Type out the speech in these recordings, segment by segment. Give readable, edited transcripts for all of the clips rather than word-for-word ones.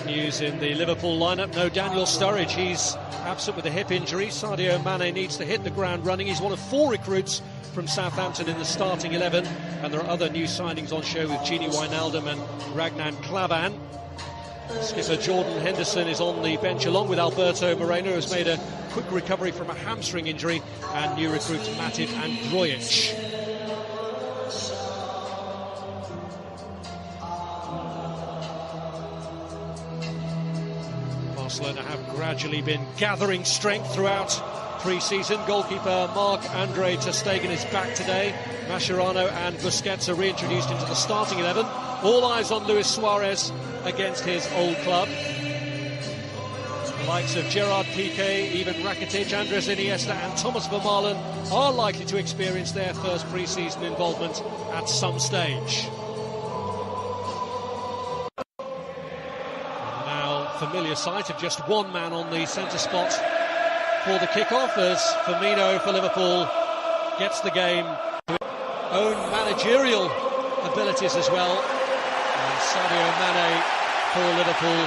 Big news in the Liverpool lineup. No Daniel Sturridge. He's absent with a hip injury. Sadio Mane needs to hit the ground running. He's one of 4 recruits from Southampton in the starting 11. And there are other new signings on show with Gini Wijnaldum and Ragnar Klavan. Skipper Jordan Henderson is on the bench along with Alberto Moreno, who's made a quick recovery from a hamstring injury, and new recruits Matip and Grujic. Barcelona have gradually been gathering strength throughout pre-season. Goalkeeper Marc-Andre ter Stegen is back today. Mascherano and Busquets are reintroduced into the starting 11. All eyes on Luis Suarez against his old club. The likes of Gerard Piqué, Ivan Rakitic, Andres Iniesta and Thomas Vermaelen are likely to experience their first pre-season involvement at some stage. Familiar sight of just one man on the centre spot for the kick-off as Firmino for Liverpool gets the game with own managerial abilities as well. And Sadio Mane for Liverpool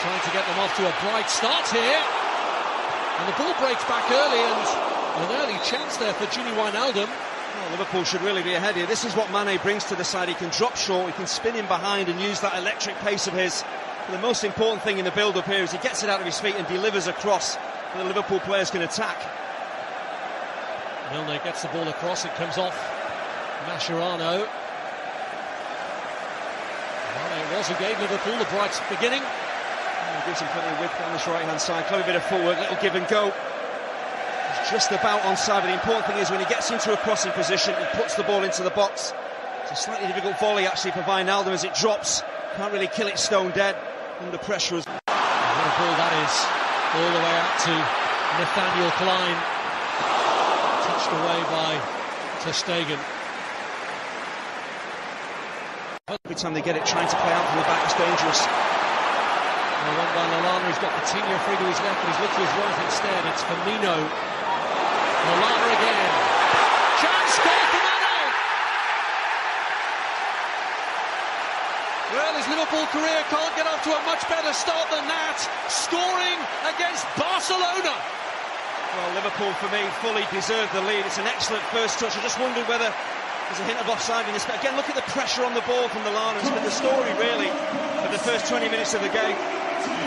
trying to get them off to a bright start here. And the ball breaks back early, and an early chance there for Gini Wijnaldum. Well, Liverpool should really be ahead here. This is what Mane brings to the side. He can drop short, he can spin in behind and use that electric pace of his. The most important thing in the build-up here is he gets it out of his feet and delivers across, and the Liverpool players can attack. Milner gets the ball across, it comes off Mascherano. Well, it was who gave Liverpool the bright beginning. He gives him plenty of width on this right-hand side. Clever bit of footwork, little give and go. He's just about onside, but the important thing is when he gets into a crossing position, he puts the ball into the box. It's a slightly difficult volley actually for Wijnaldum as it drops. Can't really kill it stone dead under pressure. What a ball that is, all the way out to Nathaniel Klein, touched away by ter Stegen. Every time they get it, trying to play out from the back is dangerous. Well, run by Lallana, he's got Coutinho free to his left, but he's looked to his right instead. It's Firmino. Lallana again. Chance, goal for Mane! Well, his Liverpool career can't get off to a much better start than that, scoring against Barcelona. Well, Liverpool, for me, fully deserved the lead. It's an excellent first touch. I just wondered whether there's a hint of offside in this. But again, look at the pressure on the ball from Lallana. It's been the story, really, for the first 20 minutes of the game.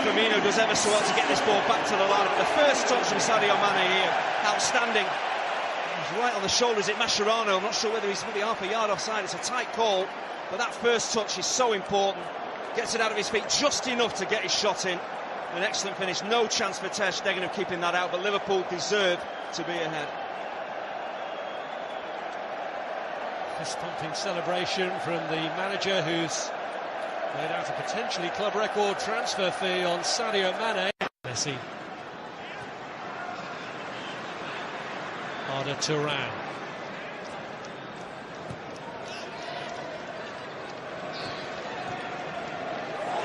Firmino does ever so well to get this ball back to Lallana. But the first touch from Sadio Mane here, outstanding. He's right on the shoulder. Is it Mascherano? I'm not sure whether he's maybe half a yard offside. It's a tight call. But that first touch is so important. Gets it out of his feet just enough to get his shot in. An excellent finish. No chance for ter Stegen of keeping that out, but Liverpool deserve to be ahead. Fist-pumping celebration from the manager, who's laid out a potentially club record transfer fee on Sadio Mane. Messi. Arda Turan.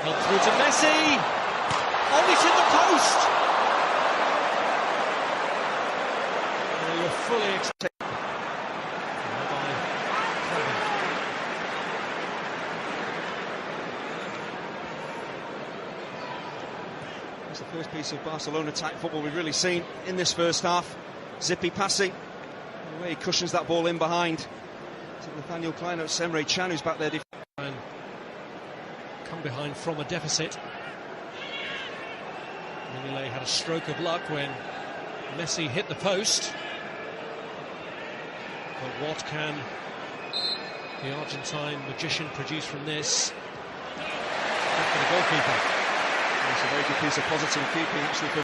Help through to Messi. Oh, he's in the post. Oh, you're fully expecting. It's the first piece of Barcelona type football we've really seen in this first half. Zippy passing. The way he cushions that ball in behind. To Nathaniel Klein, out Semre Can, who's back there. Come behind from a deficit. Mignolet had a stroke of luck when Messi hit the post. But what can the Argentine magician produce from this? Back for the goalkeeper. It's a very good piece of positive keeping actually for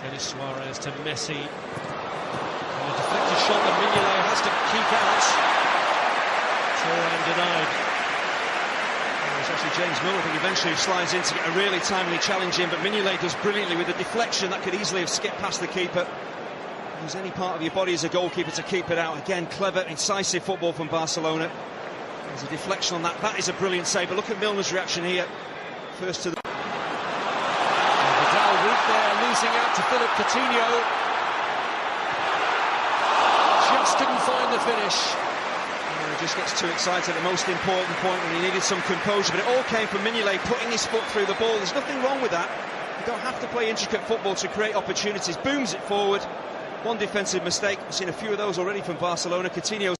Denis Suarez to Messi. And a deflected shot that Mignolet has to keep out. Turan denied. It's actually James Miller, I think, eventually slides in to get a really timely challenge in, but Mignolet does brilliantly with a deflection that could easily have skipped past the keeper. Use any part of your body as a goalkeeper to keep it out. Again, clever, incisive football from Barcelona. There's a deflection on that. That is a brilliant save, but look at Milner's reaction here. First to the... Vidal weak there, losing out to Philippe Coutinho. Just couldn't find the finish. He just gets too excited at the most important point when he needed some composure, but it all came from Mignolet putting his foot through the ball. There's nothing wrong with that. You don't have to play intricate football to create opportunities. Booms it forward. One defensive mistake. We've seen a few of those already from Barcelona. Coutinho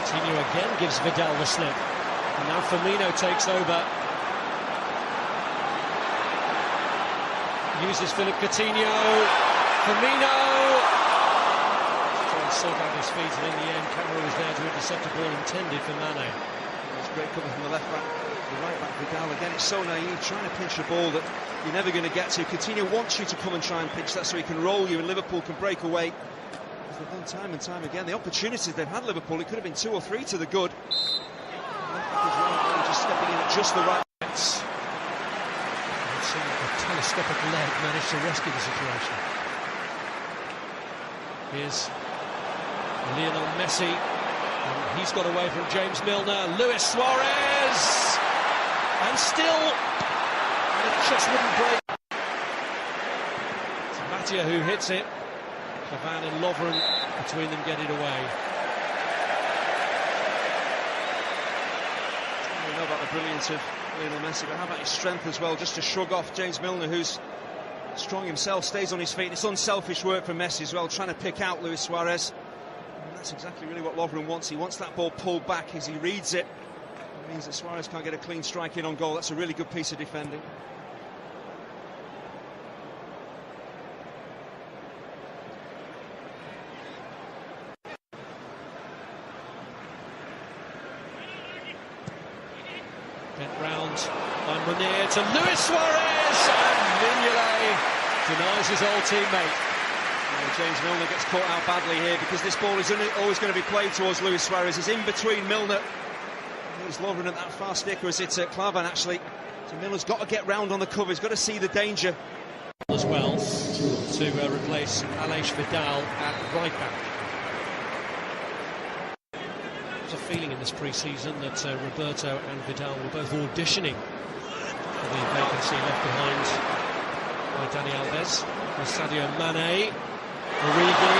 again gives Vidal the slip. And now Firmino takes over. Uses Philip Coutinho. Firmino trying to sort out his feet, and in the end Camara was there to intercept a ball intended for Mane. It's great cover from the left back, the right back Vidal. Again, it's so naive, trying to pinch a ball that you're never going to get to. Coutinho wants you to come and try and pinch that so he can roll you, and Liverpool can break away. As they've done time and time again. The opportunities they've had, Liverpool, it could have been 2 or 3 to the good. Left back as well, really just stepping in at just the right. A telescopic leg managed to rescue the situation. Here's Lionel Messi, and he's got away from James Milner. Luis Suarez, and still, and it just wouldn't break. It's Matia who hits it. Cavani and Lovren between them get it away. I don't know about the brilliance of Lionel Messi, but how about his strength as well, just to shrug off James Milner, who's strong himself, stays on his feet. It's unselfish work from Messi as well, trying to pick out Luis Suarez. And that's exactly really what Lovren wants. He wants that ball pulled back as he reads it. It means that Suarez can't get a clean strike in on goal. That's a really good piece of defending. Get round by Munir to Luis Suarez, and Mignolet denies his old teammate. James Milner gets caught out badly here because this ball is always going to be played towards Luis Suarez. He's in between Milner. He's Lovren at that far stick, or is it Klavan actually? So Milner's got to get round on the cover, he's got to see the danger. As well to replace Aleix Vidal at right back. There's a feeling in this pre-season that Roberto and Vidal were both auditioning for the vacancy left behind by Dani Alves. With Sadio Mane, Origi,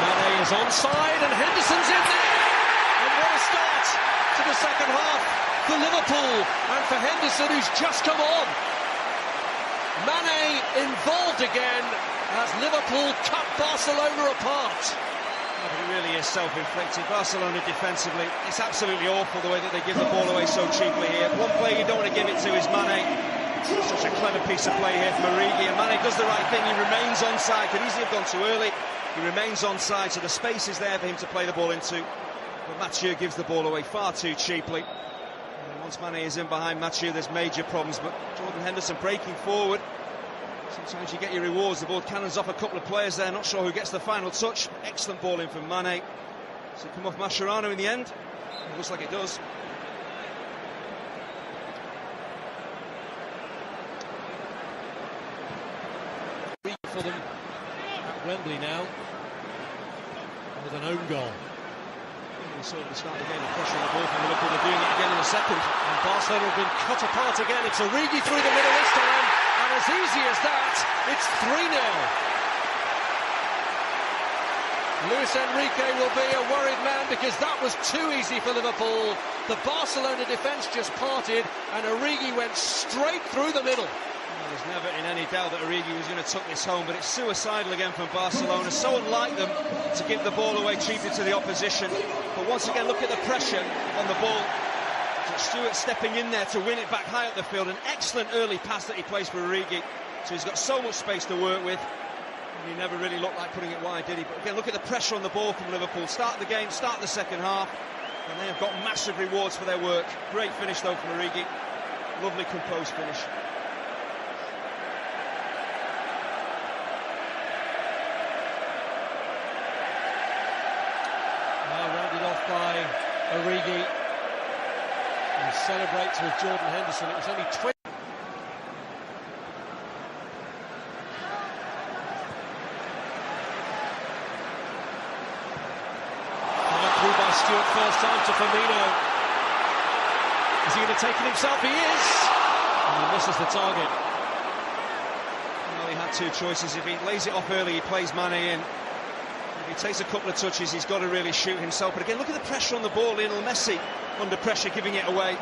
Mane is onside and Henderson's in there! And what a start to the second half for Liverpool and for Henderson, who's just come on. Mane involved again as Liverpool cut Barcelona apart. But it really is self-inflicted. Barcelona defensively, it's absolutely awful the way that they give the ball away so cheaply here. One player you don't want to give it to is Mane. Such a clever piece of play here from Origi, and Mane does the right thing. He remains onside. Could easily have gone too early. He remains onside, so the space is there for him to play the ball into. But Mathieu gives the ball away far too cheaply. And once Mane is in behind Mathieu, there's major problems. But Jordan Henderson breaking forward. Sometimes you get your rewards. The ball cannons off a couple of players there. Not sure who gets the final touch. Excellent ball in from Mane. Does it come off Mascherano in the end? It looks like it does. For them at Wembley now with an own goal. We saw at the start of the game the pressure on the ball from Liverpool. They're doing it again in a second. And Barcelona have been cut apart again. It's Origi through the middle this time, and as easy as that, it's 3-0. Luis Enrique will be a worried man because that was too easy for Liverpool. The Barcelona defence just parted and Origi went straight through the middle. Well, there's never in any doubt that Origi was going to tuck this home, but it's suicidal again from Barcelona. So unlike them to give the ball away cheaply to the opposition. But once again, look at the pressure on the ball. Stewart stepping in there to win it back high up the field. An excellent early pass that he plays for Origi. So he's got so much space to work with. And he never really looked like putting it wide, did he? But again, look at the pressure on the ball from Liverpool. Start the game, start the second half. And they have got massive rewards for their work. Great finish though from Origi. Lovely composed finish. Rounded off by Origi. He celebrates with Jordan Henderson. It was only 20. Through by Stewart first time to Firmino. Is he going to take it himself? He is! And he misses the target. Well, he had two choices. If he lays it off early, he plays Mane in. He takes a couple of touches, he's got to really shoot himself. But again, look at the pressure on the ball. Lionel Messi under pressure, giving it away.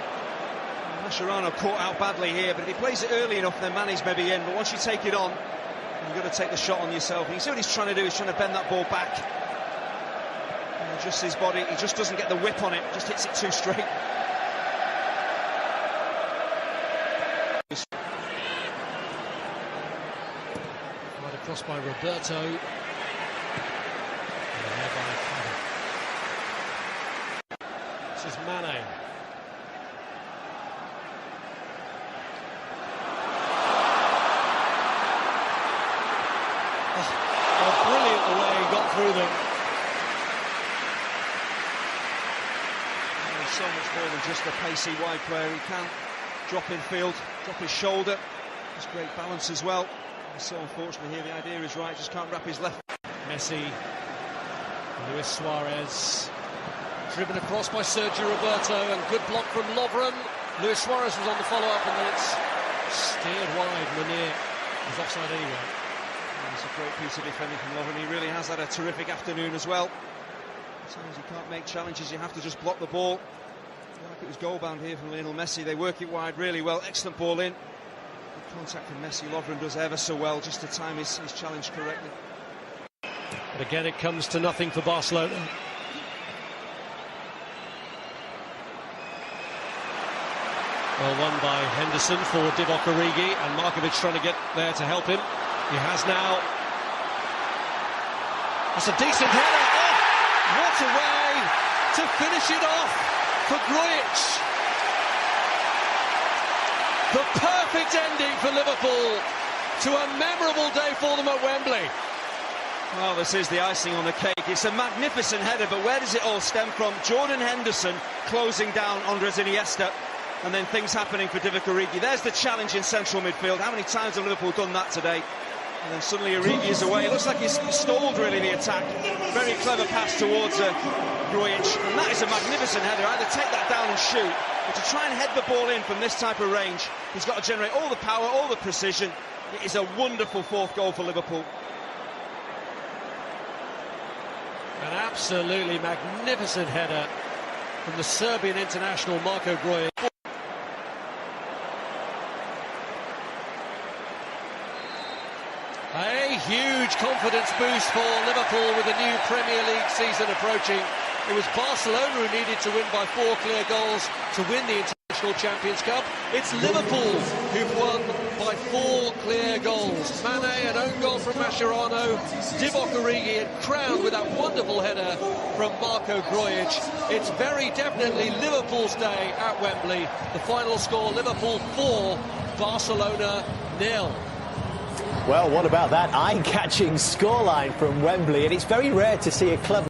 Mascherano caught out badly here, but if he plays it early enough, then Mane's maybe in. But once you take it on, you've got to take the shot on yourself. And you see what he's trying to do, he's trying to bend that ball back. And adjust his body, he just doesn't get the whip on it, just hits it too straight. Right across by Roberto. This is Mane. Brilliant the way he got through them. He's so much more than just a pacey wide player. He can drop in field, drop his shoulder. There's great balance as well. And so unfortunately here the idea is right, just can't wrap his left. Messi, Luis Suarez, driven across by Sergio Roberto, and good block from Lovren. Luis Suarez was on the follow-up, and then it's steered wide. Munir was offside anyway. It's a great piece of defending from Lovren. He really has had a terrific afternoon as well. Sometimes you can't make challenges, you have to just block the ball. Like it was goal-bound here from Lionel Messi. They work it wide really well. Excellent ball in. Good contact from Messi. Lovren does ever so well just to time his challenge correctly. But again, it comes to nothing for Barcelona. Well, won by Henderson for Divock Origi, and Markovic trying to get there to help him. He has now. That's a decent header. Oh, what a way to finish it off for Grujic. The perfect ending for Liverpool to a memorable day for them at Wembley. Well, this is the icing on the cake. It's a magnificent header, but where does it all stem from? Jordan Henderson closing down Andres Iniesta, and then things happening for Divock Origi. There's the challenge in central midfield. How many times have Liverpool done that today? And then suddenly Origi is away. It looks like he's stalled, really, the attack. Very clever pass towards Grujic. And that is a magnificent header. Either take that down and shoot, but to try and head the ball in from this type of range, he's got to generate all the power, all the precision. It is a wonderful fourth goal for Liverpool. An absolutely magnificent header from the Serbian international Marko Grujic. A huge confidence boost for Liverpool with the new Premier League season approaching. It was Barcelona who needed to win by 4 clear goals to win the International Champions Cup. It's Liverpool who've won by 4 clear goals. Mane, an own goal from Mascherano, Divock Origi, and crowned with that wonderful header from Marko Grujic. It's very definitely Liverpool's day at Wembley. The final score, Liverpool 4, Barcelona 0. Well, what about that eye-catching scoreline from Wembley? And it's very rare to see a club